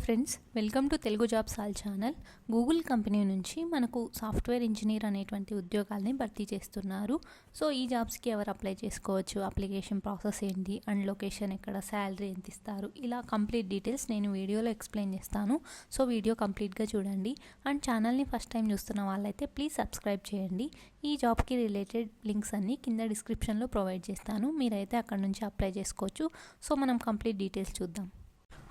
Friends, welcome to Telugu jobs all channel. Google company నుంచి మనకు software engineer అనేటువంటి ఉద్యోగాల్ని భర్తీ చేస్తున్నారు. సో ఈ జాబ్స్కి ఎవరు అప్లై చేసుకోవచ్చు, అప్లికేషన్ ప్రాసెస్ ఏంటి, అండ్ లొకేషన్ ఎక్కడ, శాలరీ ఎంత ఇస్తారు, ఇలా కంప్లీట్ డీటెయిల్స్ నేను వీడియోలో ఎక్స్ప్లెయిన్ చేస్తాను. సో వీడియో కంప్లీట్గా చూడండి. అండ్ ఛానల్ని ఫస్ట్ టైం చూస్తున్న వాళ్ళైతే ప్లీజ్ సబ్స్క్రైబ్ చేయండి. ఈ జాబ్కి రిలేటెడ్ లింక్స్ అన్నీ కింద డిస్క్రిప్షన్లో ప్రొవైడ్ చేస్తాను, మీరైతే అక్కడ నుంచి అప్లై చేసుకోవచ్చు. సో మనం కంప్లీట్ డీటెయిల్స్ చూద్దాం.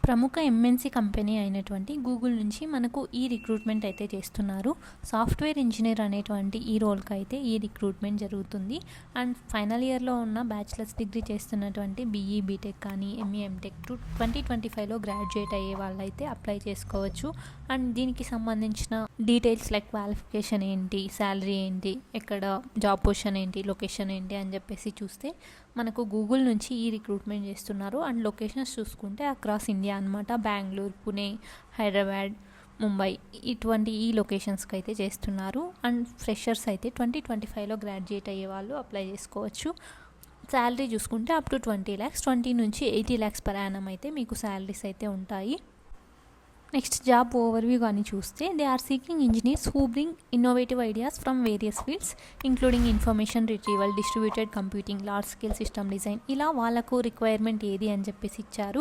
ప్రముఖ ఎంఎన్సీ కంపెనీ అయినటువంటి గూగుల్ నుంచి మనకు ఈ రిక్రూట్మెంట్ అయితే చేస్తున్నారు. సాఫ్ట్వేర్ ఇంజనీర్ అనేటువంటి ఈ రోల్కి అయితే ఈ రిక్రూట్మెంట్ జరుగుతుంది. అండ్ ఫైనల్ ఇయర్లో ఉన్న బ్యాచిలర్స్ డిగ్రీ చేస్తున్నటువంటి బీఈ బీటెక్ కానీ ఎంఈ ఎంటెక్ 2025లో గ్రాడ్యుయేట్ అయ్యే వాళ్ళైతే అప్లై చేసుకోవచ్చు. అండ్ దీనికి సంబంధించిన డీటెయిల్స్ లైక్ క్వాలిఫికేషన్ ఏంటి, శాలరీ ఏంటి, ఎక్కడ జాబ్ పొజిషన్ ఏంటి, లొకేషన్ ఏంటి అని చెప్పేసి చూస్తే మనకు గూగుల్ నుంచి ఈ రిక్రూట్మెంట్ చేస్తున్నారు. అండ్ లొకేషన్స్ చూసుకుంటే అక్రాస్ ఇండియా అనమాట. బెంగళూరు, పుణే, హైదరాబాద్, ముంబై ఇటువంటి ఈ లొకేషన్స్కి అయితే చేస్తున్నారు. అండ్ ఫ్రెషర్స్ అయితే 2025లో గ్రాడ్యుయేట్ అయ్యే వాళ్ళు అప్లై చేసుకోవచ్చు. శాలరీ చూసుకుంటే అప్ టు 20 lakhs, 20 నుంచి 80 lakhs per annum అయితే మీకు శాలరీస్ అయితే ఉంటాయి. నెక్స్ట్ జాబ్ ఓవర్వ్యూ కానీ చూస్తే they are seeking engineers who bring innovative ideas from various fields including information retrieval, distributed computing, large scale system design. ఇలా వాళ్ళకు రిక్వైర్మెంట్ ఏది అని చెప్పేసి ఇచ్చారు.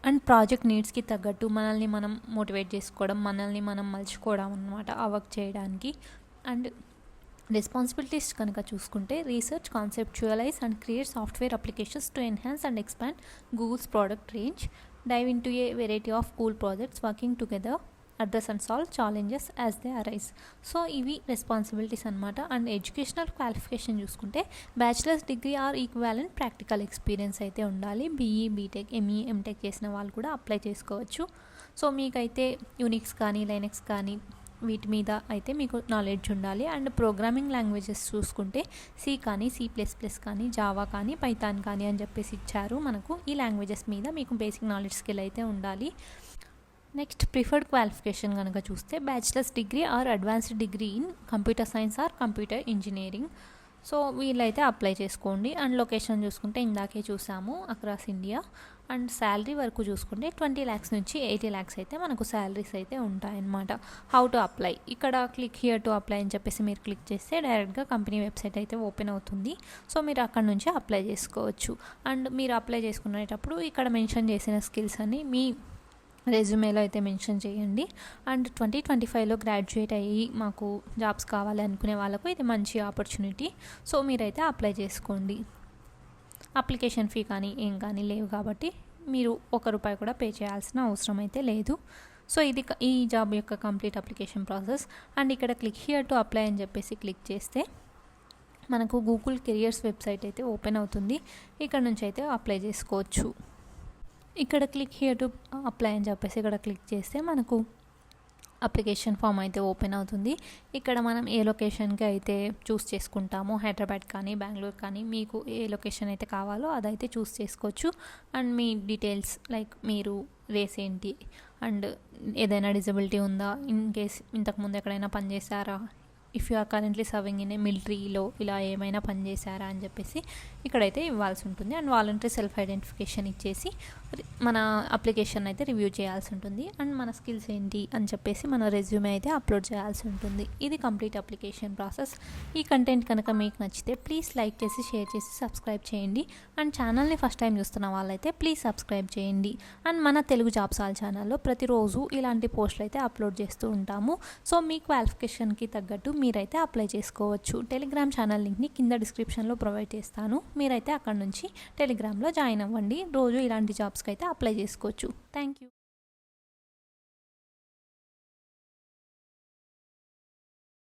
అండ్ ప్రాజెక్ట్ నీడ్స్కి తగ్గట్టు మనల్ని మనం మోటివేట్ చేసుకోవడం, మనల్ని మనం మలుచుకోవడం అనమాట ఆ వర్క్ చేయడానికి. అండ్ రెస్పాన్సిబిలిటీస్ కనుక చూసుకుంటే research, conceptualise and create software applications to enhance and expand Google's product range, dive into a variety of cool projects, working together, address and solve challenges as they arise. So ఇవి responsibilities అనమాట. And educational qualification చూసుకుంటే bachelors degree or equivalent practical experience అయితే ఉండాలి. BE BTech, ME MTech చేసిన వాళ్ళు కూడా apply చేసుకోవచ్చు. So మీకైతే యూనిక్స్ కానీ లైనక్స్ కానీ వీటి మీద అయితే మీకు నాలెడ్జ్ ఉండాలి. అండ్ ప్రోగ్రామింగ్ లాంగ్వేజెస్ చూసుకుంటే సి కానీ, C++ కానీ, జావా కానీ, పైథాన్ కానీ అని చెప్పేసి ఇచ్చారు. మనకు ఈ లాంగ్వేజెస్ మీద మీకు బేసిక్ నాలెడ్జ్ స్కిల్ అయితే ఉండాలి. నెక్స్ట్ ప్రిఫర్డ్ క్వాలిఫికేషన్ కనుక చూస్తే bachelors degree or advanced degree in computer science or computer engineering. So వీళ్ళైతే అప్లై చేసుకోండి. అండ్ లొకేషన్ చూసుకుంటే ఇందాకే చూసాము అక్రాస్ ఇండియా. అండ్ శాలరీ వరకు చూసుకుంటే 20 lakhs నుంచి 80 lakhs అయితే మనకు శాలరీస్ అయితే ఉంటాయన్నమాట. హౌ టు అప్లై, ఇక్కడ క్లిక్ హియర్ టు అప్లై అని చెప్పేసి మీరు క్లిక్ చేస్తే డైరెక్ట్గా కంపెనీ వెబ్సైట్ అయితే ఓపెన్ అవుతుంది. సో మీరు అక్కడ నుంచి అప్లై చేసుకోవచ్చు. అండ్ మీరు అప్లై చేసుకునేటప్పుడు ఇక్కడ మెన్షన్ చేసిన స్కిల్స్ అని మీ రెజ్యూమేలో అయితే మెన్షన్ చేయండి. అండ్ 2025లో గ్రాడ్యుయేట్ అయ్యి మాకు జాబ్స్ కావాలి అనుకునే వాళ్ళకు ఇది మంచి ఆపర్చునిటీ. సో మీరైతే అప్లై చేసుకోండి. అప్లికేషన్ ఫీ కానీ ఏం కానీ లేవు కాబట్టి మీరు ₹1 కూడా పే చేయాల్సిన అవసరం అయితే లేదు. సో ఇది ఈ జాబ్ యొక్క కంప్లీట్ అప్లికేషన్ ప్రాసెస్. అండ్ ఇక్కడ క్లిక్ హియర్ టు అప్లై అని చెప్పేసి క్లిక్ చేస్తే మనకు గూగుల్ కెరియర్స్ వెబ్సైట్ అయితే ఓపెన్ అవుతుంది. ఇక్కడ నుంచి అయితే అప్లై చేసుకోవచ్చు. ఇక్కడ క్లిక్ హియర్ టు అప్లై అని చెప్పేసి ఇక్కడ క్లిక్ చేస్తే మనకు అప్లికేషన్ ఫామ్ అయితే ఓపెన్ అవుతుంది. ఇక్కడ మనం ఏ లొకేషన్కి అయితే చూస్ చేసుకుంటామో, హైదరాబాద్ కానీ బెంగళూరు కానీ, మీకు ఏ లొకేషన్ అయితే కావాలో అదైతే చూస్ చేసుకోవచ్చు. అండ్ మీ డీటెయిల్స్ లైక్ మీరు రేస్ ఏంటి, అండ్ ఏదైనా డిజబిలిటీ ఉందా, ఇన్ కేస్ ఇంతకుముందు ఎక్కడైనా పనిచేశారా, if you are currently serving in a మిలిటరీలో ఇలా ఏమైనా పనిచేశారా అని చెప్పేసి ఇక్కడైతే ఇవ్వాల్సి ఉంటుంది. అండ్ వాలంటరీ సెల్ఫ్ ఐడెంటిఫికేషన్ ఇచ్చేసి మన అప్లికేషన్ అయితే రివ్యూ చేయాల్సి ఉంటుంది. అండ్ మన స్కిల్స్ ఏంటి అని చెప్పేసి మన రెజ్యూమే అయితే అప్లోడ్ చేయాల్సి ఉంటుంది. ఇది కంప్లీట్ అప్లికేషన్ ప్రాసెస్. ఈ కంటెంట్ కనుక మీకు నచ్చితే ప్లీజ్ లైక్ చేసి, షేర్ చేసి, సబ్స్క్రైబ్ చేయండి. అండ్ ఛానల్ని ఫస్ట్ టైం చూస్తున్న వాళ్ళైతే ప్లీజ్ సబ్స్క్రైబ్ చేయండి. అండ్ మన తెలుగు జాబ్స్ ఆల్ ఛానల్లో ప్రతిరోజు ఇలాంటి పోస్టులు అయితే అప్లోడ్ చేస్తూ ఉంటాము. సో మీ క్వాలిఫికేషన్కి తగ్గట్టు మీరైతే అప్లై చేసుకోవచ్చు. టెలిగ్రామ్ ఛానల్ లింక్ని కింద డిస్క్రిప్షన్లో ప్రొవైడ్ చేస్తాను, మీరైతే అక్కడ నుంచి టెలిగ్రామ్లో జాయిన్ అవ్వండి. రోజు ఇలాంటి జాబ్స్కి అయితే అప్లై చేసుకోవచ్చు. Thank you.